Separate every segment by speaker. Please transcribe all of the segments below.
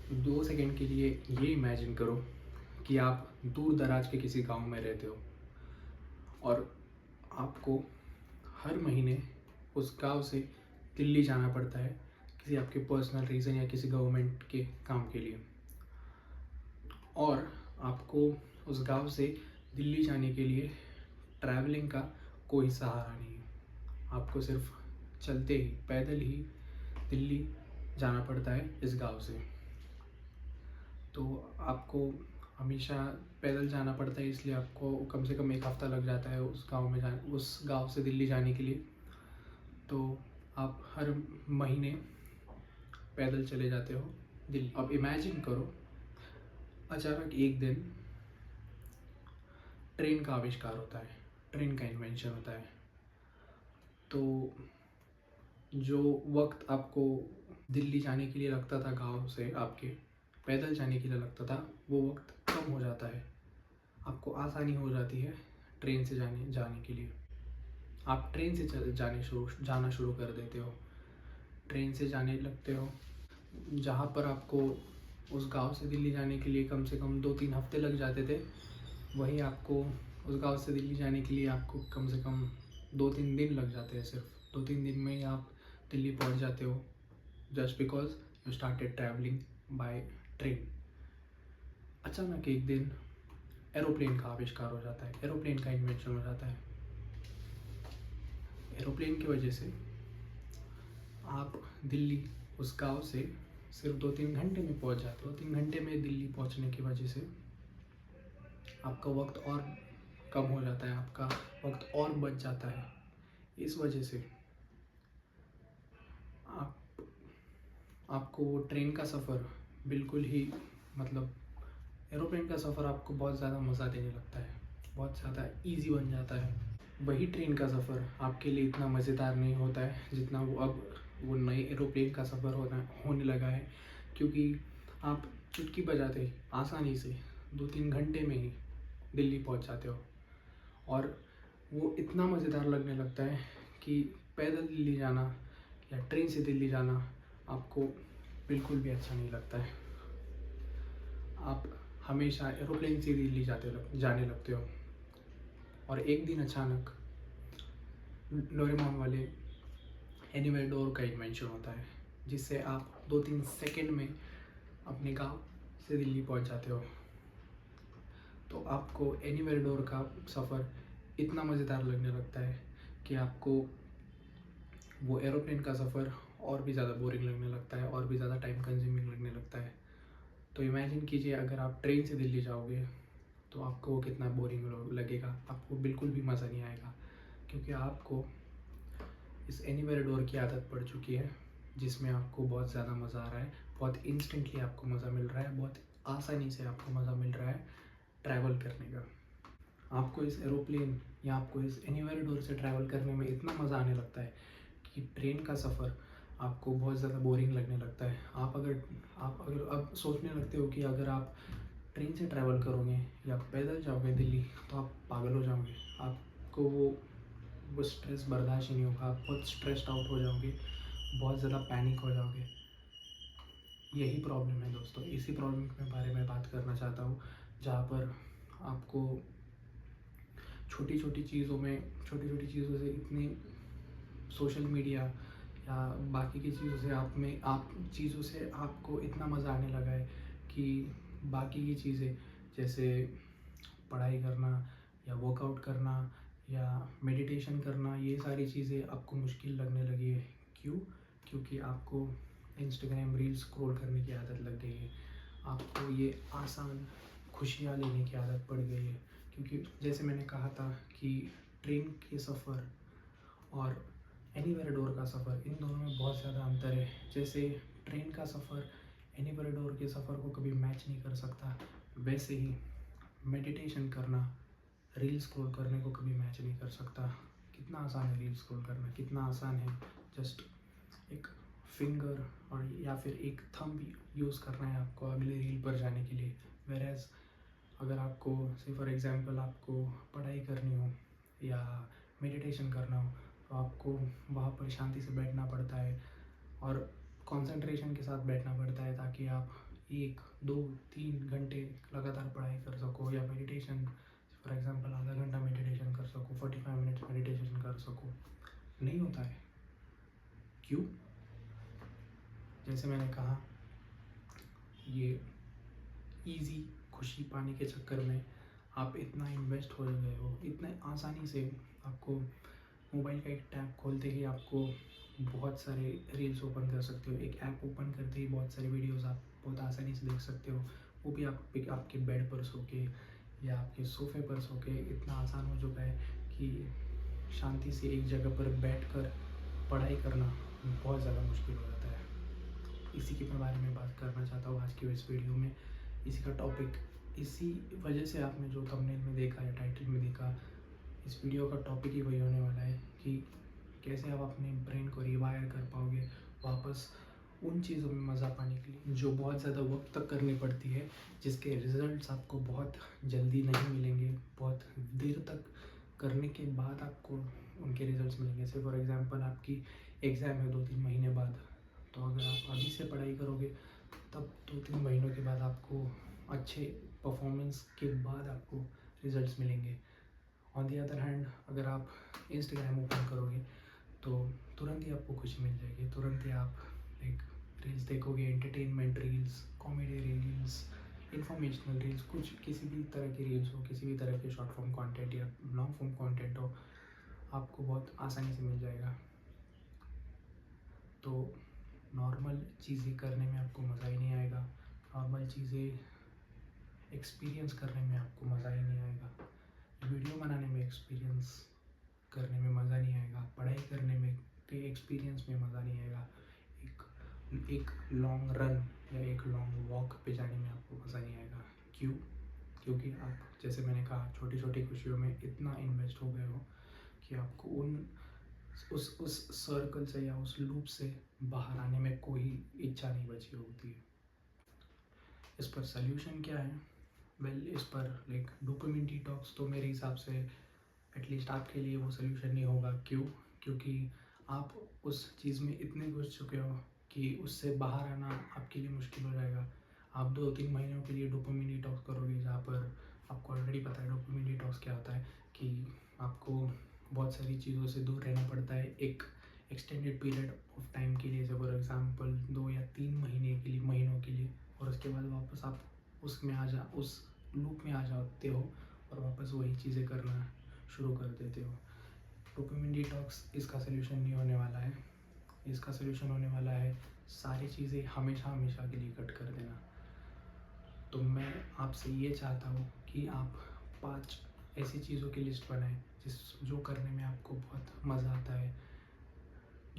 Speaker 1: 2 second के लिए ये इमेजिन करो कि आप दूर दराज के किसी गांव में रहते हो और आपको हर महीने उस गांव से दिल्ली जाना पड़ता है किसी आपके पर्सनल रीज़न या किसी गवर्नमेंट के काम के लिए। और आपको उस गांव से दिल्ली जाने के लिए ट्रैवलिंग का कोई सहारा नहीं है। आपको सिर्फ चलते ही पैदल ही दिल्ली जाना पड़ता है इस गांव से। तो आपको हमेशा पैदल जाना पड़ता है, इसलिए आपको कम से कम 1 हफ्ता लग जाता है उस गांव से दिल्ली जाने के लिए। तो आप हर महीने पैदल चले जाते हो दिल्ली। अब इमेजिन करो अचानक एक दिन ट्रेन का आविष्कार होता है, ट्रेन का इन्वेंशन होता है। तो जो वक्त आपको दिल्ली जाने के लिए लगता था गांव से आपके पैदल जाने के लिए लगता था, वो वक्त कम हो जाता है। आपको आसानी हो जाती है ट्रेन से जाने के लिए। आप ट्रेन से जाना शुरू कर देते हो, ट्रेन से जाने लगते हो। जहाँ पर आपको उस गांव से दिल्ली जाने के लिए कम से कम 2-3 हफ्ते लग जाते थे, वहीं आपको उस गांव से दिल्ली जाने के लिए आपको कम से कम 2-3 दिन लग जाते हैं। सिर्फ 2-3 दिन में ही आप दिल्ली पहुंच जाते हो, just because you started travelling by train. अचानक एक दिन एरोप्लेन का आविष्कार हो जाता है, एरोप्लेन का इन्वेंशन हो जाता है। एरोप्लेन की वजह से आप दिल्ली उस गांव से सिर्फ 2-3 घंटे में पहुंच जाते हो। 3 घंटे में दिल्ली पहुंचने की वजह से आपका वक्त और कम हो जाता है, आपका वक्त और बच जाता है। इस वजह से आपको वो ट्रेन का सफ़र बिल्कुल ही मतलब एरोप्लेन का सफ़र आपको बहुत ज़्यादा मज़ा देने लगता है, बहुत ज़्यादा इजी बन जाता है। वही ट्रेन का सफ़र आपके लिए इतना मज़ेदार नहीं होता है जितना वो नए एरोप्लेन का सफ़र होने लगा है, क्योंकि आप चुटकी बजाते ही आसानी से 2-3 घंटे में ही दिल्ली पहुंच जाते हो। और वो इतना मज़ेदार लगने लगता है कि पैदल दिल्ली जाना या ट्रेन से दिल्ली जाना आपको बिल्कुल भी अच्छा नहीं लगता है। आप हमेशा एरोप्लेन से दिल्ली जाने लगते हो। और एक दिन अचानक डोरेमोन वाले एनीवेयर डोर का इन्वेंशन होता है, जिससे आप 2-3 सेकंड में अपने गांव से दिल्ली पहुंच जाते हो। तो आपको एनीवेयर डोर का सफ़र इतना मज़ेदार लगने लगता है कि आपको वो एरोप्लेन का सफ़र और भी ज़्यादा बोरिंग लगने लगता है, और भी ज़्यादा टाइम कंज्यूमिंग लगने लगता है। तो इमेजिन कीजिए अगर आप ट्रेन से दिल्ली जाओगे तो आपको वो कितना बोरिंग लगेगा, आपको बिल्कुल भी मज़ा नहीं आएगा, क्योंकि आपको इस एनीवेयर डोर की आदत पड़ चुकी है, जिसमें आपको बहुत ज़्यादा मज़ा आ रहा है, बहुत इंस्टेंटली आपको मज़ा मिल रहा है, बहुत आसानी से आपको मज़ा मिल रहा है ट्रैवल करने का। आपको इस एरोप्लेन या आपको इस एनीवेयर डोर से ट्रैवल करने में इतना मज़ा आने लगता है कि ट्रेन का सफ़र आपको बहुत ज़्यादा बोरिंग लगने लगता है। आप अगर अब सोचने लगते हो कि अगर आप ट्रेन से ट्रैवल करोगे या पैदल जाओगे दिल्ली तो आप पागल हो जाओगे। आपको वो स्ट्रेस बर्दाश्त ही नहीं होगा, आप बहुत स्ट्रेस्ड आउट हो जाओगे, बहुत ज़्यादा पैनिक हो जाओगे। यही प्रॉब्लम है दोस्तों, इसी प्रॉब्लम के बारे में बात करना चाहता हूँ, जहाँ पर आपको छोटी छोटी चीज़ों से इतनी सोशल मीडिया या बाकी की चीज़ों से आपको इतना मज़ा आने लगा है कि बाकी की चीज़ें जैसे पढ़ाई करना या वर्कआउट करना या मेडिटेशन करना, ये सारी चीज़ें आपको मुश्किल लगने लगी है। क्यों? क्योंकि आपको इंस्टाग्राम रील्स स्क्रॉल करने की आदत लग गई है, आपको ये आसान खुशियाँ लेने की आदत पड़ गई है। क्योंकि जैसे मैंने कहा था कि ट्रेन के सफ़र और एनीवेयर डोर का सफ़र, इन दोनों में बहुत ज़्यादा अंतर है। जैसे ट्रेन का सफ़र एनीवेयर डोर के सफ़र को कभी मैच नहीं कर सकता, वैसे ही मेडिटेशन करना रील स्क्रॉल करने को कभी मैच नहीं कर सकता। कितना आसान है रील स्क्रॉल करना, कितना आसान है जस्ट एक फिंगर और या फिर एक थंब यूज़ करना है आपको अगले रील पर जाने के लिए। वेरएज़ अगर आपको से फॉर एग्ज़ाम्पल आपको पढ़ाई करनी हो या मेडिटेशन करना हो तो आपको वहाँ पर शांति से बैठना पड़ता है और कंसंट्रेशन के साथ बैठना पड़ता है, ताकि आप 1 2 3 घंटे लगातार पढ़ाई कर सको, या मेडिटेशन फॉर एग्जांपल आधा घंटा मेडिटेशन कर सको, 45 मिनट्स मेडिटेशन कर सको, नहीं होता है। क्यों? जैसे मैंने कहा, ये इजी खुशी पाने के चक्कर में आप इतना इन्वेस्ट हो गए हो, इतने आसानी से आपको मोबाइल का एक टैब खोलते ही आपको बहुत सारे रील्स ओपन कर सकते हो, एक ऐप ओपन करते ही बहुत सारे वीडियोस आप बहुत आसानी से देख सकते हो, वो भी आपके बेड पर सो के या आपके सोफे पर सो के। इतना आसान हो चुका है कि शांति से एक जगह पर बैठकर पढ़ाई करना बहुत ज़्यादा मुश्किल हो जाता है। इसी के बारे में बात करना चाहता हूँ आज की इस वीडियो में। इसी का टॉपिक, इसी वजह से आपने जो थंबनेल में देखा या टाइटल में देखा, इस वीडियो का टॉपिक ही वही होने वाला है कि कैसे आप अपने ब्रेन को रिवायर कर पाओगे वापस उन चीज़ों में मज़ा पाने के लिए जो बहुत ज़्यादा वक्त तक करनी पड़ती है, जिसके रिजल्ट्स आपको बहुत जल्दी नहीं मिलेंगे, बहुत देर तक करने के बाद आपको उनके रिजल्ट्स मिलेंगे। जैसे फॉर एग्जांपल आपकी एग्ज़ाम है 2-3 महीने बाद, तो अगर आप अभी से पढ़ाई करोगे तब 2-3 महीनों के बाद आपको अच्छे परफॉर्मेंस के बाद आपको रिजल्ट्स मिलेंगे। ऑन दी अदर हैंड, अगर आप इंस्टाग्राम ओपन करोगे तो तुरंत ही आपको खुशी मिल जाएगी, तुरंत ही आप लाइक रील्स देखोगे, entertainment reels, comedy reels, informational reels, कुछ किसी भी तरह की रील्स हो, किसी भी तरह के शॉर्ट फॉर्म कंटेंट या लॉन्ग फॉर्म कंटेंट हो, आपको बहुत आसानी से मिल जाएगा। तो नॉर्मल चीज़ें करने में आपको मज़ा ही नहीं आएगा, नॉर्मल चीज़ें एक्सपीरियंस करने में आपको मज़ा ही नहीं आएगा, वीडियो बनाने में एक्सपीरियंस करने में मज़ा नहीं आएगा, पढ़ाई करने में के एक्सपीरियंस में मज़ा नहीं आएगा, एक लॉन्ग रन या एक लॉन्ग वॉक पे जाने में आपको मज़ा नहीं आएगा। क्यों? क्योंकि आप, जैसे मैंने कहा, छोटी छोटी खुशियों में इतना इन्वेस्ट हो गए हो कि आपको उस सर्कल से या उस लूप से बाहर आने में कोई इच्छा नहीं बची होती है। इस पर सल्यूशन क्या है? इस पर लाइक डोपामिन डिटॉक्स तो मेरे हिसाब से एटलीस्ट आपके लिए वो सल्यूशन नहीं होगा। क्यों? क्योंकि आप उस चीज़ में इतने घुस चुके हो कि उससे बाहर आना आपके लिए मुश्किल हो जाएगा। आप 2-3 महीनों के लिए डोपामिन डिटॉक्स करोगे, जहाँ पर आपको ऑलरेडी पता है डोपामिन डिटॉक्स क्या होता है, कि आपको बहुत सारी चीज़ों से दूर रहना पड़ता है एक एक्सटेंडेड पीरियड ऑफ टाइम के लिए, जैसे फॉर एग्जांपल 2 या 3 महीनों के लिए, और उसके बाद वापस आप उस लूप में आ जाते हो और वापस वही चीज़ें करना शुरू कर देते हो। डोपामिन डिटॉक्स इसका सलूशन नहीं होने वाला है। इसका सलूशन होने वाला है सारी चीज़ें हमेशा हमेशा के लिए कट कर देना। तो मैं आपसे ये चाहता हूँ कि आप 5 ऐसी चीज़ों की लिस्ट बनाएं जो करने में आपको बहुत मज़ा आता है,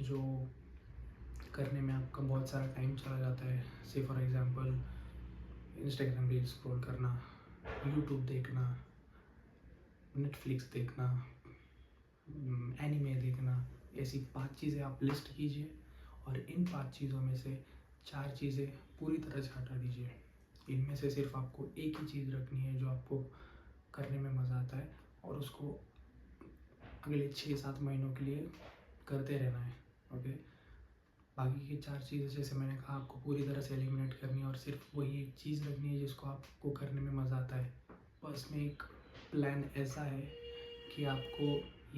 Speaker 1: जो करने में आपका बहुत सारा टाइम चला जाता है। से for example Instagram reels scroll करना, यूट्यूब देखना, नेटफ्लिक्स देखना, एनिमे देखना, ऐसी 5 चीज़ें आप लिस्ट कीजिए और इन 5 चीज़ों में से 4 चीज़ें पूरी तरह से हटा दीजिए। इनमें से सिर्फ आपको एक ही चीज़ रखनी है जो आपको करने में मज़ा आता है, और उसको अगले 6-7 महीनों के लिए करते रहना है। ओके, बाकी की 4 चीज़ें, जैसे मैंने कहा, आपको पूरी तरह से एलिमिनेट करनी है और सिर्फ वही एक चीज़ रखनी है जिसको आपको करने में मज़ा आता है। बस में एक प्लान ऐसा है कि आपको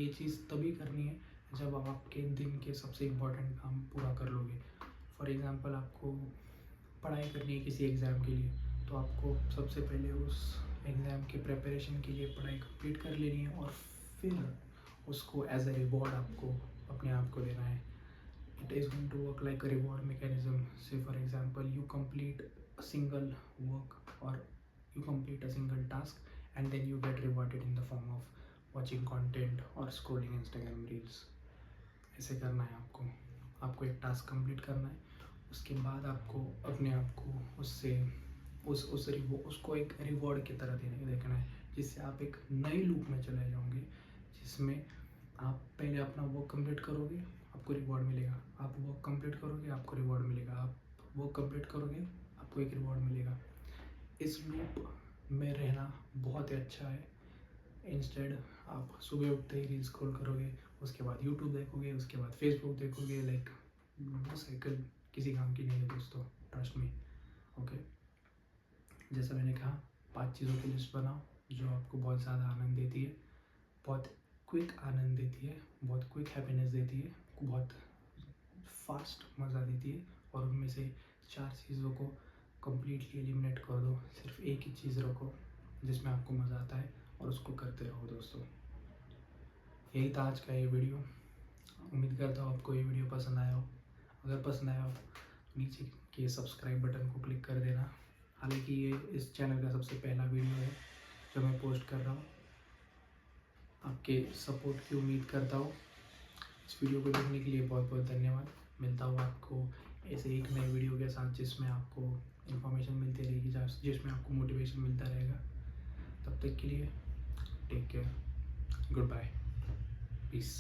Speaker 1: ये चीज़ तभी करनी है जब आप आपके दिन के सबसे इम्पोर्टेंट काम पूरा कर लोगे। फॉर एग्ज़ाम्पल, आपको पढ़ाई करनी है किसी एग्ज़ाम के लिए, तो आपको सबसे पहले उस एग्ज़ाम के प्रिपरेशन के लिए पढ़ाई कंप्लीट कर लेनी है और फिर उसको एज अ रिवॉर्ड आपको अपने आप को देना है। It is going to work like a reward mechanism. Say for example, you complete a single work or you complete a single task and then you get rewarded in the form of watching content or scrolling Instagram reels. ऐसे करना है आपको एक task complete करना है, उसके बाद आपको अपने आप को उसको एक रिवॉर्ड की तरह देखना है, जिससे आप एक नई लूप में चले जाओगे, जिसमें आप पहले अपना वर्क कंप्लीट करोगे, आपको रिवॉर्ड मिलेगा, आप वर्क कंप्लीट करोगे, आपको रिवॉर्ड मिलेगा, आप वर्क कंप्लीट करोगे, आपको एक रिवॉर्ड मिलेगा। इस लूप में रहना बहुत ही अच्छा है। इंस्टेड आप सुबह उठते ही रील स्क्रॉल करोगे, उसके बाद यूट्यूब देखोगे, उसके बाद फेसबुक देखोगे, लाइक वो साइकिल किसी काम की नहीं है दोस्तों, ट्रस्ट मी। ओके, जैसा मैंने कहा, 5 चीज़ों की लिस्ट बनाओ जो आपको बहुत ज़्यादा आनंद देती है, बहुत क्विक आनंद देती है, बहुत क्विक हैप्पीनेस देती है, बहुत फास्ट मज़ा देती है, और उनमें से 4 चीज़ों को कम्प्लीटली एलिमिनेट कर दो। सिर्फ एक ही चीज़ रखो जिसमें आपको मज़ा आता है और उसको करते रहो दोस्तों। यही था आज का ये वीडियो। उम्मीद करता हूँ आपको ये वीडियो पसंद आया हो। अगर पसंद आया हो तो नीचे के सब्सक्राइब बटन को क्लिक कर देना। हालांकि ये इस चैनल का सबसे पहला वीडियो है जो मैं पोस्ट कर रहा हूँ। आपके सपोर्ट की उम्मीद करता हूँ। इस वीडियो को देखने के लिए बहुत बहुत धन्यवाद। मिलता हूँ आपको ऐसे एक नए वीडियो के साथ जिसमें आपको इन्फॉर्मेशन मिलती रहेगी, जिसमें आपको मोटिवेशन मिलता रहेगा। तब तक के लिए take care, good bye, piece.